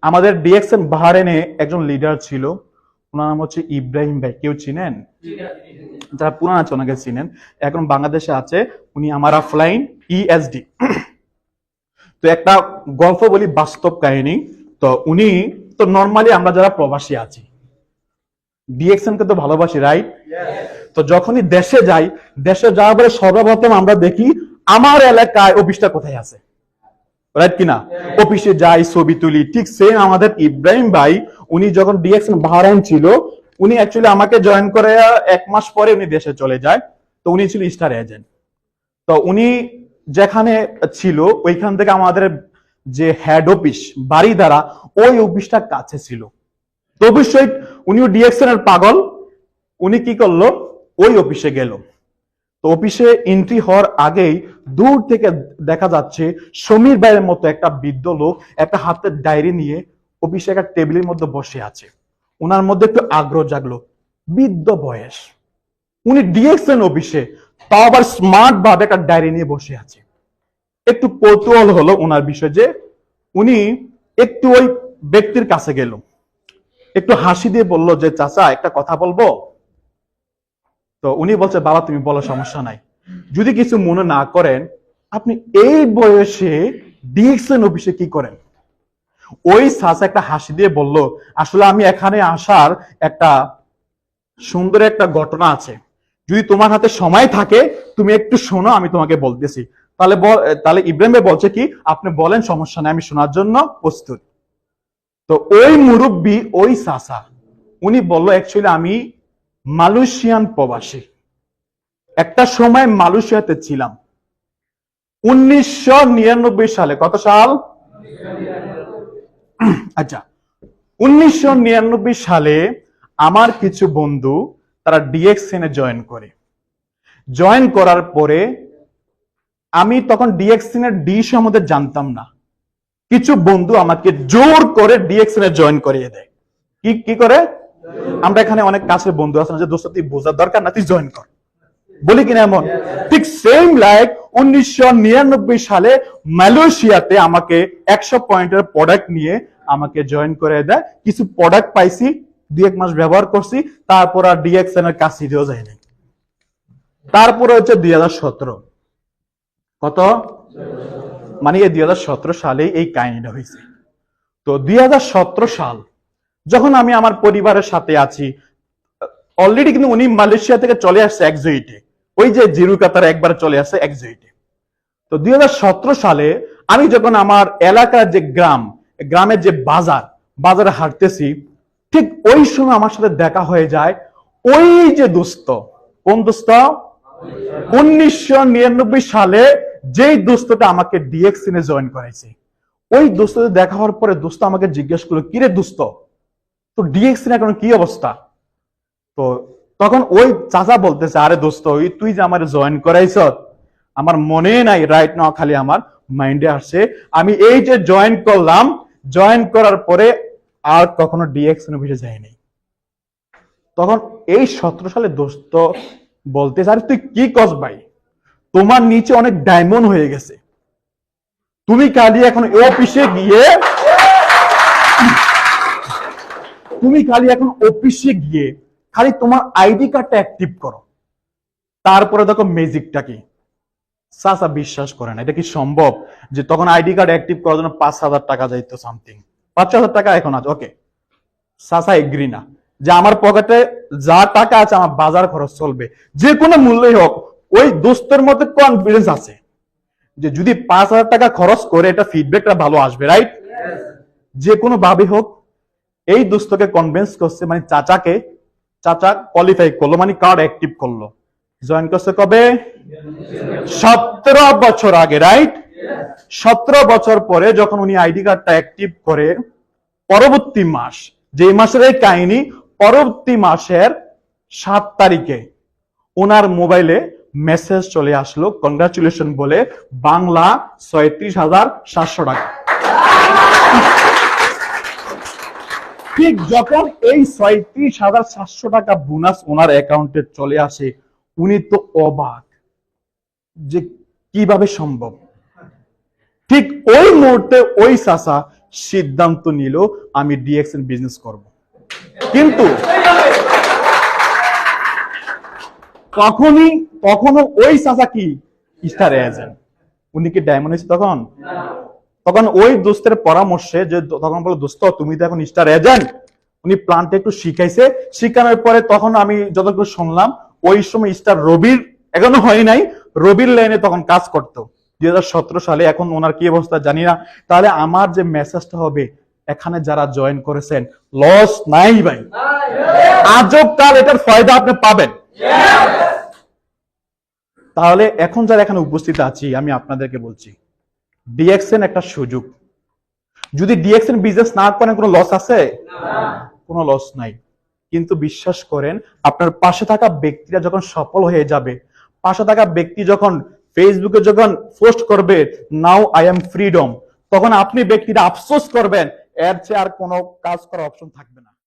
আমাদের ডিএক্সএন বাহারেনে একজন লিডার ছিল, ওনার নাম হচ্ছে ইব্রাহিম ভাই। কেউ চিনেন? যারা পুরান আছে ওনাকে চিনেন, এখন বাংলাদেশে আছে। উনি আমার অফলাইন ইএসডি। তো একটা গল্প বলি, বাস্তব কাহিনী। তো উনি তো নর্মালি আমরা যারা প্রবাসী আছি ডিএক্সএন কে তো ভালোবাসি, রাইট? তো যখনই দেশে যাই, দেশে যাওয়ার পরে সর্বপ্রথম আমরা দেখি আমার এলাকায় অফিসটা কোথায় আছে, রাইট কিনা? অফিসে যাই, ছবি তুলি। ঠিক সেম আমাদের ইব্রাহিম ভাই, উনি যখন ডিএক্সএন বাহরাইন ছিল, উনি অ্যাকচুয়ালি আমাকে জয়েন করে 1 মাস পরে উনি দেশে চলে যায়। তো উনি ছিল স্টার এজেন্ট। তো উনি যেখানে ছিল ওইখান থেকে আমাদের যে হেড অফিস বাড়িধারা, ওই অফিসটা কাছে ছিল। তো অবশ্যই উনিও ডিএক্সএন এর পাগল। উনি কি করলো, ওই অফিসে গেল। তো অফিসে এন্ট্রি হওয়ার আগেই দূর থেকে দেখা যাচ্ছে সমীর ভাইয়ের মতো একটা বৃদ্ধ লোক একটা হাতের ডায়েরি নিয়ে অফিসে একটা টেবিলের মধ্যে বসে আছে। ওনার মধ্যে একটু আগ্রহ জাগলো, বৃদ্ধ বয়স, উনি ডিএক্সএন অফিসে, তাও আবার স্মার্ট ভাবে একটা ডায়েরি নিয়ে বসে আছে। একটু কৌতূহল হলো ওনার বিষয়, যে উনি একটু ওই ব্যক্তির কাছে গেল, একটু হাসি দিয়ে বলল যে চাচা একটা কথা বলবো। তো উনি বলছে বাবা তুমি বলো, সমস্যা নাই। যদি কিছু মনে না করেন, আপনি এই বয়সে ডিএক্সএন অফিসে কি করেন? ওই চাচা একটা হাসি দিয়ে বলল, আসলে আমি এখানে আসার একটা সুন্দর একটা ঘটনা আছে, যদি তোমার হাতে সময় থাকে তুমি একটু শোনো, আমি তোমাকে বলতেছি। তাহলে ইব্রাহিম ভাই বলছে কি, আপনি বলেন, সমস্যা নেই, আমি শোনার জন্য প্রস্তুত। তো ওই মুরব্বী, ওই চাচা, উনি বলল অ্যাকচুয়ালি আমি মালয়েশিয়ান প্রবাসী, একটা সময় মালয়েশিয়াতে ছিলাম 1999 সালে। কত সাল? আচ্ছা, 1999 সালে আমার কিছু বন্ধু তারা ডিএক্সএন এ জয়েন করে। জয়েন করার পরে আমি তখন ডিএক্সএন এর ডি সম্বন্ধে জানতাম না। কিছু বন্ধু আমাকে জোর করে ডিএক্সএন এ জয়েন করিয়ে দেয়। কি করে? আমরা এখানে অনেক কাছের বন্ধু আছেন যে দোস্ত তুই বোঝার দরকার না, তুই জয়েন কর, বলি কিনা এমন। ঠিক সেম লাইক 1999 সালে মালয়েশিয়াতে আমাকে 100 পয়েন্টের প্রোডাক্ট নিয়ে আমাকে জয়েন করে দেয়। কিছু প্রোডাক্ট পাইছি, 2-1 মাস ব্যবহার করছি, তারপর আর ডিএক্সএন এর কাজ দিয়েও যায়নি। তারপরে হচ্ছে 2017, কত মানে এই 2017 সালে এই কাহিনীটা হয়েছে। তো 2017 সাল যখন আমি আমার পরিবারের সাথে আছি, অলরেডি কিন্তু উনি মালয়েশিয়া থেকে চলে আসছে এক্সিটে, ওই যে জিরু কাতার একবার চলে আসছে এক্সিটে। তো 2017 সালে আমি যখন আমার এলাকার যে গ্রামের যে বাজারে হাঁটতেছি, ঠিক ওই সময় আমার সাথে দেখা হয়ে যায় ওই যে দোস্ত। কোন দোস্ত? 1999 সালে যেই দোস্তটা আমাকে ডিএক্সএন এ জয়েন করেছে। ওই দোস্তদের দেখা হওয়ার পরে দোস্ত আমাকে জিজ্ঞেস করলো, কিরে দোস্ত তো ডিএক্সএন এখন কি অবস্থা? তো তখন ওই চাচা বলতেছে, আরে দোস্ত ওই তুই যে আমার জয়েন করাইছ, আমার মনে নাই রাইট নাও, খালি আমার মাইন্ডে আসছে আমি এই যে জয়েন করলাম, জয়েন করার পরে আর কখনো ডিএক্সএন অফিসে যাইনি। তখন এই 17 সালে দোস্ত বলতেছে, আরে তুই কি কস ভাই, তোমার নিচে অনেক ডায়মন্ড হয়ে গেছে, তুমি খালি এখন অফিসে গিয়ে খালি তোমার আইডি কার্ডটা অ্যাক্টিভ করো, তারপরে দেখো ম্যাজিকটা কি। চাচা বিশ্বাস করে না, এটা কি সম্ভব যে তখন আইডি কার্ড অ্যাক্টিভ করার জন্য 5,000 টাকা যাইতো, সামথিং 5,000 টাকা এখন আছে। ওকে, চাচা এগ্রি না যে আমার পকেটে যা টাকা আছে আমার বাজার খরচ চলবে, যে কোনো মূল্যই হোক। ওই দোস্তের মধ্যে কনফিডেন্স আছে যে যদি 5,000 টাকা খরচ করে এটা ফিডব্যাকটা ভালো আসবে, রাইট? যে কোনো ভাবে হোক এই দোস্তকে কনভিন্স করছে, মানে চাচা কোয়ালিফাই করলো, মানে কার্ড অ্যাক্টিভ করলো। জয়েন করছে কবে? 17 বছর আগে, রাইট? 17 বছর পরে যখন উনি আইডি কার্ডটা অ্যাক্টিভ করে, পরবর্তী মাস, যে মাসের এই কাহিনী, পরবর্তী মাসের 7 তারিখে ওনার মোবাইলে মেসেজ চলে আসলো, কংগ্রাচুলেশন বলে, বাংলা 36,700 টাকা। ঠিক যখন এই 36,700 টাকা বোনাস ওনার অ্যাকাউন্টে চলে আসে, উনি তো অবাক যে কিভাবে সম্ভব। ঠিক ওই মুহূর্তে ওই চাচা সিদ্ধান্ত নিল আমি ডিএক্সএন বিজনেস করব। কিন্তু তখনও ওই চাচা কি স্টার এজেন্ট, উনি কি ডায়মন্ড হয়েছে তখন? তখন ওই দোস্তের পরামর্শে, যে তখন বলো দোস্ত তুমি তো এখন স্টার এজেন্ট, উনি প্ল্যানটা একটু শিখাইছে। শিখানোর পরে তখন আমি যতটুকু শুনলাম ওই সময় স্টার রবির এখনো হয় নাই, রবির লাইনে তখন কাজ করতো 2017 সালে। এখন ওনার কি অবস্থা জানি না। তাহলে আমার যে মেসেজটা হবে, এখানে যারা জয়েন করেছেন লস নাই ভাই, আজব কাল এটার ফায়দা আপনি পাবেন। তাহলে এখন যারা এখানে উপস্থিত আছি, আমি আপনাদেরকে বলছি ডিএক্সএন একটা সুযোগ। যদি ডিএক্সএন বিজনেস না করেন কোনো লস আছে? কোনো লস নাই। কিন্তু বিশ্বাস করেন, আপনার পাশে থাকা ব্যক্তিরা যখন সফল হয়ে যাবে, পাশে থাকা ব্যক্তি যখন ফেসবুকে যখন পোস্ট করবে নাও আই এম ফ্রিডম, তখন আপনি ব্যক্তিরা আফসোস করবেন, এর চেয়ে আর কোনো কাজ করার অপশন থাকবে না।